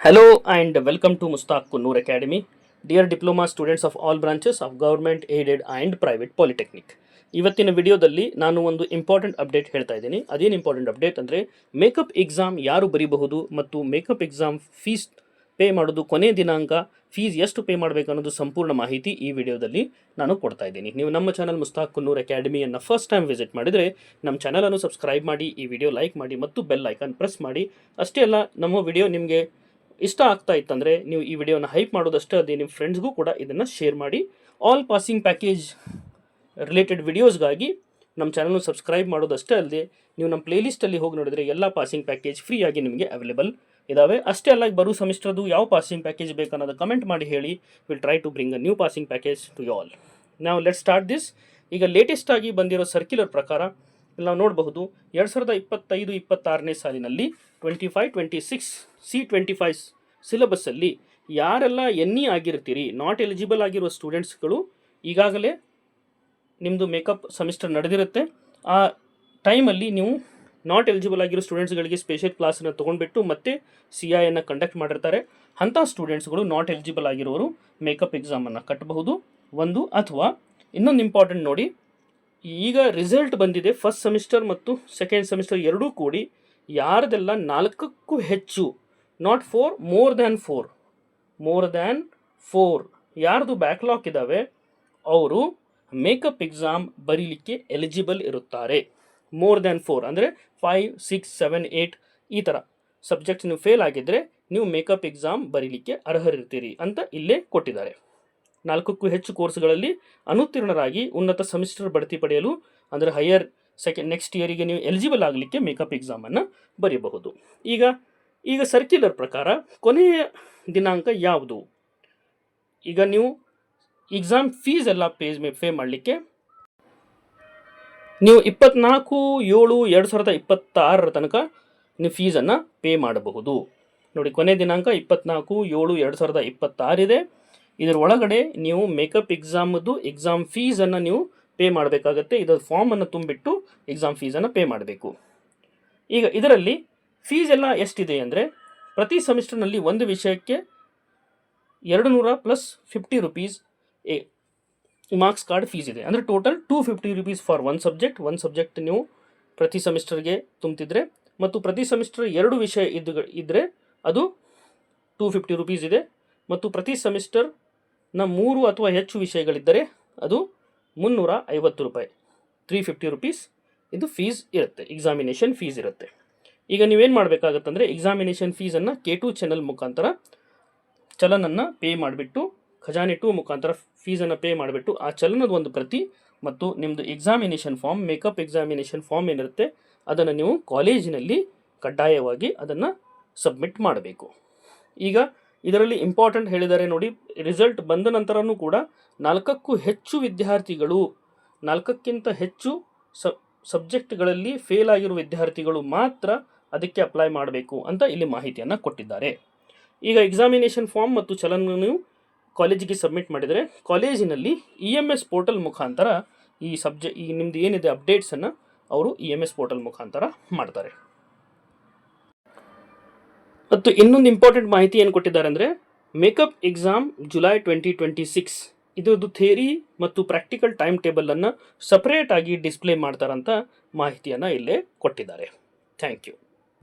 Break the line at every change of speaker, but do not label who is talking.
Hello and welcome to Mustaq Kunnur Academy. Dear diploma students of all branches of government, aided and private polytechnic. ಇವತ್ತಿನ ವಿಡಿಯೋದಲ್ಲಿ ನಾನು ಒಂದು important update ಹೇಳ್ತಾ ಇದ್ದೀನಿ. ಅದೇನು ಇಂಪಾರ್ಟೆಂಟ್ ಅಪ್ಡೇಟ್ ಅಂದರೆ ಮೇಕಪ್ ಎಕ್ಸಾಮ್ ಯಾರು ಬರೀಬಹುದು ಮತ್ತು ಮೇಕಪ್ ಎಕ್ಸಾಮ್ ಫೀಸ್ ಪೇ ಮಾಡೋದು ಕೊನೆ ದಿನಾಂಕ, ಫೀಸ್ ಎಷ್ಟು ಪೇ ಮಾಡಬೇಕು ಅನ್ನೋದು ಸಂಪೂರ್ಣ ಮಾಹಿತಿ ಈ ವಿಡಿಯೋದಲ್ಲಿ ನಾನು ಕೊಡ್ತಾ ಇದ್ದೀನಿ. ನೀವು ನಮ್ಮ ಚಾನಲ್ ಮುಸ್ತಾಕ್ ಕುನ್ನೂರ್ ಅಕಾಡೆಮಿಯನ್ನು ಫಸ್ಟ್ ಟೈಮ್ ವಿಸಿಟ್ ಮಾಡಿದರೆ ನಮ್ಮ ಚಾನಲನ್ನು ಸಬ್ಸ್ಕ್ರೈಬ್ ಮಾಡಿ, ಈ ವಿಡಿಯೋ ಲೈಕ್ ಮಾಡಿ ಮತ್ತು ಬೆಲ್ ಐಕಾನ್ ಪ್ರೆಸ್ ಮಾಡಿ. ಅಷ್ಟೇ ಅಲ್ಲ, ನಮ್ಮ ವಿಡಿಯೋ ನಿಮಗೆ ಇಷ್ಟ ಆಗ್ತಾ ಇತ್ತಂದರೆ ನೀವು ಈ ವಿಡಿಯೋನ ಹೈಪ್ ಮಾಡೋದಷ್ಟೇ ಅದೇ ನಿಮ್ಮ ಫ್ರೆಂಡ್ಸ್ಗೂ ಕೂಡ ಇದನ್ನು ಶೇರ್ ಮಾಡಿ. ಆಲ್ ಪಾಸಿಂಗ್ ಪ್ಯಾಕೇಜ್ ರಿಲೇಟೆಡ್ ವಿಡಿಯೋಸ್ಗಾಗಿ ನಮ್ಮ ಚಾನಲ್ನ ಸಬ್ಸ್ಕ್ರೈಬ್ ಮಾಡೋದಷ್ಟೇ ಅಲ್ಲದೆ ನೀವು ನಮ್ಮ ಪ್ಲೇಲಿಸ್ಟಲ್ಲಿ ಹೋಗಿ ನೋಡಿದರೆ ಎಲ್ಲ ಪಾಸಿಂಗ್ ಪ್ಯಾಕೇಜ್ ಫ್ರೀಯಾಗಿ ನಿಮಗೆ ಅವೈಲೇಬಲ್ ಇದ್ದಾವೆ. ಅಷ್ಟೇ ಅಲ್ಲ, ಬರೋ ಸೆಮಿಸ್ಟರ್ದು ಯಾವ ಪಾಸಿಂಗ್ ಪ್ಯಾಕೇಜ್ ಬೇಕನ್ನೋದು ಕಮೆಂಟ್ ಮಾಡಿ ಹೇಳಿ. Will try to bring a new passing package to you all. ನಾವು ಲೆಟ್ ಸ್ಟಾರ್ಟ್ ದಿಸ್. ಈಗ ಲೇಟೆಸ್ಟ್ ಆಗಿ ಬಂದಿರೋ ಸರ್ಕ್ಯುಲರ್ ಪ್ರಕಾರ ನಾವು ನೋಡಬಹುದು 2025-26ನೇ ಸಾಲಿನಲ್ಲಿ 25-26 C25 ಸಿಲೆಬಸ್ಸಲ್ಲಿ ಯಾರೆಲ್ಲ NE ಆಗಿರ್ತೀರಿ, ನಾಟ್ ಎಲಿಜಿಬಲ್ ಆಗಿರುವ ಸ್ಟೂಡೆಂಟ್ಸ್ಗಳು, ಈಗಾಗಲೇ ನಿಮ್ಮದು ಮೇಕಪ್ ಸೆಮಿಸ್ಟರ್ ನಡೆದಿರುತ್ತೆ. ಆ ಟೈಮಲ್ಲಿ ನೀವು ನಾಟ್ ಎಲಿಜಿಬಲ್ ಆಗಿರೋ ಸ್ಟೂಡೆಂಟ್ಸ್ಗಳಿಗೆ ಸ್ಪೆಷಲ್ ಕ್ಲಾಸನ್ನು ತೊಗೊಂಡ್ಬಿಟ್ಟು ಮತ್ತೆ CIಯನ್ನು ಕಂಡಕ್ಟ್ ಮಾಡಿರ್ತಾರೆ. ಅಂಥ ಸ್ಟೂಡೆಂಟ್ಸ್ಗಳು ನಾಟ್ ಎಲಿಜಿಬಲ್ ಆಗಿರೋರು ಮೇಕಪ್ ಎಕ್ಸಾಮನ್ನು ಕಟ್ಟಬಹುದು. ಒಂದು ಅಥವಾ ಇನ್ನೊಂದು ಇಂಪಾರ್ಟೆಂಟ್ ನೋಡಿ, ಈಗ ರಿಸಲ್ಟ್ ಬಂದಿದೆ ಫಸ್ಟ್ ಸೆಮಿಸ್ಟರ್ ಮತ್ತು ಸೆಕೆಂಡ್ ಸೆಮಿಸ್ಟರ್ ಎರಡೂ ಕೂಡಿ ಯಾರದೆಲ್ಲ 4ಕ್ಕೂ ಹೆಚ್ಚು, ನಾಟ್ 4, ಮೋರ್ ದ್ಯಾನ್ 4 ಯಾರ್ದು ಬ್ಯಾಕ್ಲಾಗ್ ಇದ್ದಾವೆ ಅವರು ಮೇಕಪ್ ಎಕ್ಸಾಮ್ ಬರೀಲಿಕ್ಕೆ ಎಲಿಜಿಬಲ್ ಇರುತ್ತಾರೆ. ಮೋರ್ ದ್ಯಾನ್ 4 ಅಂದರೆ 5, 6, 7, 8 ಈ ಥರ ಸಬ್ಜೆಕ್ಟ್ಸ್ ನೀವು ಫೇಲ್ ಆಗಿದ್ದರೆ ನೀವು ಮೇಕಪ್ ಎಕ್ಸಾಮ್ ಬರೀಲಿಕ್ಕೆ ಅರ್ಹರಿರ್ತೀರಿ ಅಂತ ಇಲ್ಲೇ ಕೊಟ್ಟಿದ್ದಾರೆ. 4ಕ್ಕೂ ಹೆಚ್ಚು ಕೋರ್ಸ್ಗಳಲ್ಲಿ ಅನುತ್ತೀರ್ಣರಾಗಿ ಉನ್ನತ ಸೆಮಿಸ್ಟರ್ ಬಡ್ತಿ ಪಡೆಯಲು ಅಂದರೆ ಹೈಯರ್ ನೆಕ್ಸ್ಟ್ ಇಯರಿಗೆ ನೀವು ಎಲಿಜಿಬಲ್ ಆಗಲಿಕ್ಕೆ ಮೇಕಪ್ ಎಕ್ಸಾಮನ್ನು ಬರೆಯಬಹುದು. ಈಗ ಸರ್ಕ್ಯುಲರ್ ಪ್ರಕಾರ ಕೊನೆಯ ದಿನಾಂಕ ಯಾವುದು? ಈಗ ನೀವು ಎಕ್ಸಾಮ್ ಫೀಸ್ ಎಲ್ಲ ಪೇ ಮಾಡಲಿಕ್ಕೆ ನೀವು 24/7/2026 ತನಕ ನೀವು ಫೀಸನ್ನು ಪೇ ಮಾಡಬಹುದು. ನೋಡಿ, ಕೊನೆ ದಿನಾಂಕ 24/7/2026 ಇದೆ. ಇದರ ಒಳಗಡೆ ನೀವು ಮೇಕಪ್ ಎಕ್ಸಾಮದ್ದು ಎಕ್ಸಾಮ್ ಫೀಸನ್ನು ನೀವು ಪೇ ಮಾಡಬೇಕಾಗತ್ತೆ. ಇದರ ಫಾರ್ಮನ್ನು ತುಂಬಿಟ್ಟು ಎಕ್ಸಾಮ್ ಫೀಸನ್ನು ಪೇ ಮಾಡಬೇಕು. ಈಗ ಇದರಲ್ಲಿ ಫೀಸ್ ಎಲ್ಲ ಎಷ್ಟಿದೆ ಅಂದರೆ, ಪ್ರತಿ ಸೆಮಿಸ್ಟರ್ನಲ್ಲಿ ಒಂದು ವಿಷಯಕ್ಕೆ 200 + 50 ರೂಪೀಸ್ ಮಾರ್ಕ್ಸ್ ಕಾರ್ಡ್ ಫೀಸ್ ಇದೆ. ಅಂದರೆ ಟೋಟಲ್ 250 ರೂಪೀಸ್ ಫಾರ್ ಒಂದು ಸಬ್ಜೆಕ್ಟ್ ನೀವು ಪ್ರತಿ ಸೆಮಿಸ್ಟರ್ಗೆ ತುಂಬ್ತಿದ್ರೆ, ಮತ್ತು ಪ್ರತಿ ಸೆಮಿಸ್ಟರ್ 2 ವಿಷಯ ಇದ್ದರೆ ಅದು 250 ರೂಪೀಸ್ ಇದೆ. ಮತ್ತು ಪ್ರತಿ ಸೆಮಿಸ್ಟರ್ನ 3 ಅಥವಾ ಹೆಚ್ಚು ವಿಷಯಗಳಿದ್ದರೆ ಅದು 350 ರೂಪಾಯಿ, 350 ರೂಪೀಸ್ ಇದು ಫೀಸ್ ಇರುತ್ತೆ, ಎಕ್ಸಾಮಿನೇಷನ್ ಫೀಸ್ ಇರುತ್ತೆ. ಈಗ ನೀವೇನು ಮಾಡಬೇಕಾಗತ್ತಂದರೆ, ಎಕ್ಸಾಮಿನೇಷನ್ ಫೀಸನ್ನು K2 ಚಾನಲ್ ಮುಖಾಂತರ ಚಲನನ್ನು ಪೇ ಮಾಡಿಬಿಟ್ಟು, ಖಜಾನೆ 2 ಮುಖಾಂತರ ಫೀಸನ್ನು ಪೇ ಮಾಡಿಬಿಟ್ಟು ಆ ಚಲನದ ಒಂದು ಪ್ರತಿ ಮತ್ತು ನಿಮ್ಮದು examination form, makeup examination form ಏನಿರುತ್ತೆ ಅದನ್ನು ನೀವು ಕಾಲೇಜಿನಲ್ಲಿ ಕಡ್ಡಾಯವಾಗಿ ಅದನ್ನು ಸಬ್ಮಿಟ್ ಮಾಡಬೇಕು. ಈಗ ಇದರಲ್ಲಿ ಇಂಪಾರ್ಟೆಂಟ್ ಹೇಳಿದ್ದಾರೆ ನೋಡಿ, ರಿಸಲ್ಟ್ ಬಂದ ನಂತರನೂ ಕೂಡ 4ಕ್ಕೂ ಹೆಚ್ಚು ವಿದ್ಯಾರ್ಥಿಗಳು, 4ಕ್ಕಿಂತ ಹೆಚ್ಚು ಸಬ್ಜೆಕ್ಟ್ಗಳಲ್ಲಿ ಫೇಲ್ ಆಗಿರುವ ವಿದ್ಯಾರ್ಥಿಗಳು ಮಾತ್ರ ಅದಕ್ಕೆ ಅಪ್ಲೈ ಮಾಡಬೇಕು ಅಂತ ಇಲ್ಲಿ ಮಾಹಿತಿಯನ್ನು ಕೊಟ್ಟಿದ್ದಾರೆ. ಈಗ ಎಕ್ಸಾಮಿನೇಷನ್ ಫಾರ್ಮ್ ಮತ್ತು ಚಲನ ನೀವು ಕಾಲೇಜಿಗೆ ಸಬ್ಮಿಟ್ ಮಾಡಿದರೆ ಕಾಲೇಜಿನಲ್ಲಿ EMS ಪೋರ್ಟಲ್ ಮುಖಾಂತರ ಈ ನಿಮ್ಮದು ಏನಿದೆ ಅಪ್ಡೇಟ್ಸನ್ನು ಅವರು EMS ಪೋರ್ಟಲ್ ಮುಖಾಂತರ ಮಾಡ್ತಾರೆ. ಮತ್ತು ಇನ್ನೊಂದು ಇಂಪಾರ್ಟೆಂಟ್ ಮಾಹಿತಿ ಏನು ಕೊಟ್ಟಿದ್ದಾರೆ ಅಂದರೆ, ಮೇಕಪ್ ಎಕ್ಸಾಮ್ ಜುಲೈ 2026 ಇದರದ್ದು ಥಿಯರಿ ಮತ್ತು ಪ್ರಾಕ್ಟಿಕಲ್ ಟೈಮ್ ಟೇಬಲನ್ನು ಸಪ್ರೇಟಾಗಿ ಡಿಸ್ಪ್ಲೇ ಮಾಡ್ತಾರಂತ ಮಾಹಿತಿಯನ್ನು ಇಲ್ಲೇ ಕೊಟ್ಟಿದ್ದಾರೆ. Thank you.